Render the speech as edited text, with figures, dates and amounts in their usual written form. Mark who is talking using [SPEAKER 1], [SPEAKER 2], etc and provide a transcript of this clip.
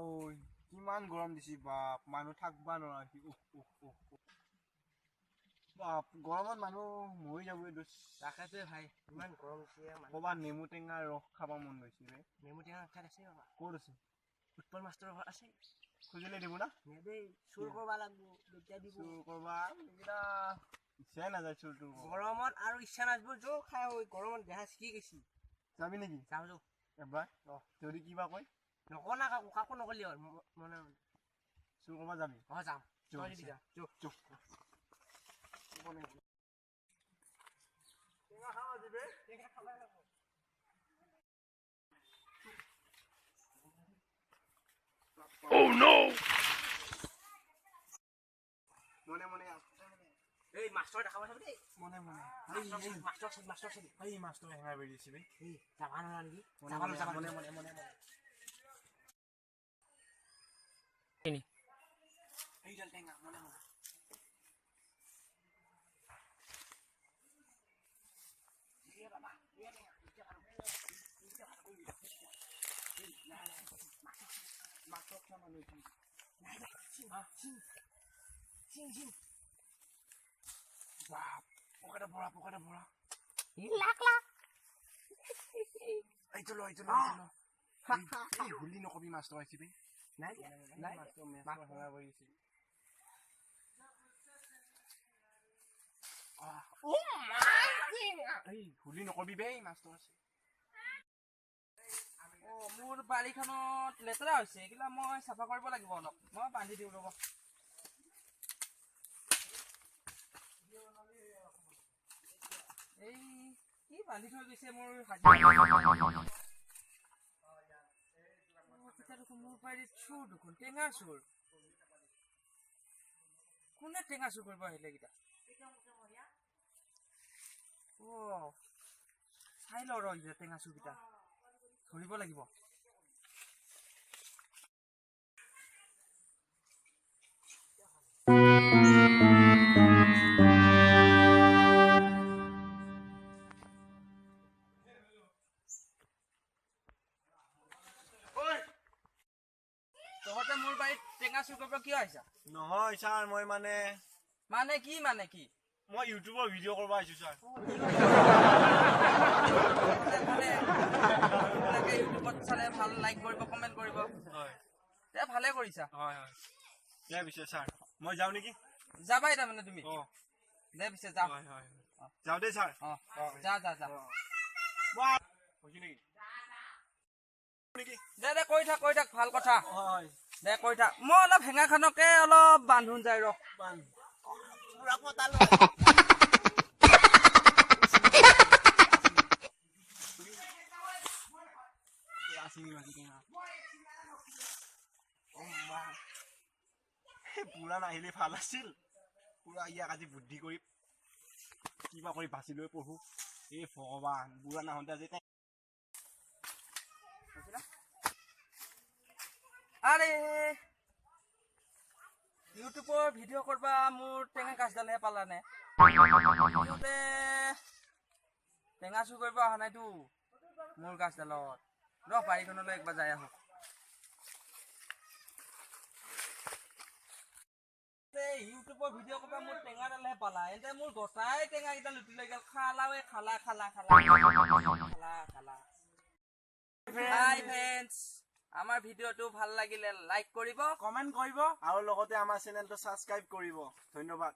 [SPEAKER 1] Oi, কিমান গৰম দিছি বাপ মানুহ থাকবা নোৱাৰি বাপ গৰমত মানুহ মৰি যাব
[SPEAKER 2] তাকেতো ভাই ইমান গৰম দিছে
[SPEAKER 1] কবা নেমু টেঙা ৰস খাব মন গৈছে ৰে
[SPEAKER 2] নেমু টেঙা ঠাত আছে বাবা
[SPEAKER 1] ক'ত আছে
[SPEAKER 2] উৎপল মাষ্টৰ ঘৰ আছে
[SPEAKER 1] খুজিলে দিব না
[SPEAKER 2] নেদেই চুৰ কৰবা লাগব দুটা দিব
[SPEAKER 1] চুৰ কৰবা এইটা ইচ্ছাই নাযায় চুৰ তোৰ
[SPEAKER 2] গৰমত আৰু ইচ্ছা নাজব যো খাই হৈ গৰমত দেহা কি গৈছি
[SPEAKER 1] যাবি নেকি
[SPEAKER 2] যাওঁ যো
[SPEAKER 1] এবাৰ যদি কিবা কয়
[SPEAKER 2] নকনা কাকো নকলি হ'ল মনে
[SPEAKER 1] চুৰ কৰবা যাবি
[SPEAKER 2] যাম তই দিবি যা যো
[SPEAKER 1] চুপ Oh no! মনে মনে
[SPEAKER 2] এই মাষ্টৰ দেখাব চাবি দেই
[SPEAKER 1] মনে মনে
[SPEAKER 2] মাষ্টৰ
[SPEAKER 1] এই মাছটো হেঙাই বেৰি দিছে বে
[SPEAKER 2] এই যাবা নৰা নেকি
[SPEAKER 1] মনে মনে মনে
[SPEAKER 2] এইডাল টেঙা মনে মনে
[SPEAKER 1] পকেটে ভৰা
[SPEAKER 2] লাখ
[SPEAKER 1] এইটো ল এই হুলি নকবি মাছটো আহিছে বে
[SPEAKER 2] নাই
[SPEAKER 1] মাছটো হেঙাই বেৰি দিছে এই হুলি নকবি বে মাছটো আছে
[SPEAKER 2] মোৰ বাৰীখনত লেতেৰা হৈছে এইগিলা মই চাফা কৰিব লাগিব অলপ মই বান্ধি দিওঁ ৰ'ব এই কি বান্ধি থৈ গৈছে মোৰ মোৰ বাৰীত চোৰ দেখোন টেঙা চোৰ কোনে টেঙা চোৰ কৰিব আহিলে এইকেইটা চাই লওঁ ৰ টেঙা চোৰকেইটা ধৰিব লাগিব তহঁতে মোৰ বাৰীত টেঙা চুৰ কৰিব কিয় আহিছা
[SPEAKER 1] নহয় ছাৰ মই মানে
[SPEAKER 2] কি
[SPEAKER 1] মই ইউটিউবৰ ভিডিঅ' কৰিব আহিছো ছাৰ
[SPEAKER 2] ইউটিউবত চালে ভাল লাইক কৰিব কমেণ্ট কৰিব
[SPEAKER 1] হয়
[SPEAKER 2] দে ভালে কৰিছা
[SPEAKER 1] হয় দে পিছে ছাৰ মই যাওঁ নেকি
[SPEAKER 2] যাবাই তাৰমানে তুমি দে পিছে যাওঁ
[SPEAKER 1] যাওঁ দেই ছাৰ
[SPEAKER 2] যা দে কৈ থাক ভাল কথা দে কৈ থাক মই অলপ হেঙাখনকে অলপ বান্ধোন যায় ৰ
[SPEAKER 1] পুৰা নাহিলে ভাল আছিল পুৰা ইয়াক আজি বুদ্ধি কৰি কিবা কৰি বাচি লৈ পঢ়ো এই ভগৱান বুঢ়া নাহোঁতে আজি
[SPEAKER 2] আৰে ইউটিউবৰ ভিডিঅ' কৰবা মোৰ টেঙা গাছডালহে পালানে সিহঁতে টেঙা চুৰ কৰিব অহা নাইতো মোৰ গাছডালত ৰ বাৰীখনলৈ একবাৰ যাই আহো ইউটিউবৰ ভিডিঅ' কৰবা মোৰ টেঙাডালহে পালা এতে মোৰ গোটাই টেঙা কেইটা লুটি লৈ গ'ল খালাৱে খালা হাই ফ্ৰেণ্ডছ আমাৰ ভিডিঅ'টো ভাল লাগিলে লাইক কৰিব
[SPEAKER 1] কমেণ্ট কৰিব আৰু লগতে আমাৰ চেনেলটো ছাবস্ক্ৰাইব কৰিব ধন্যবাদ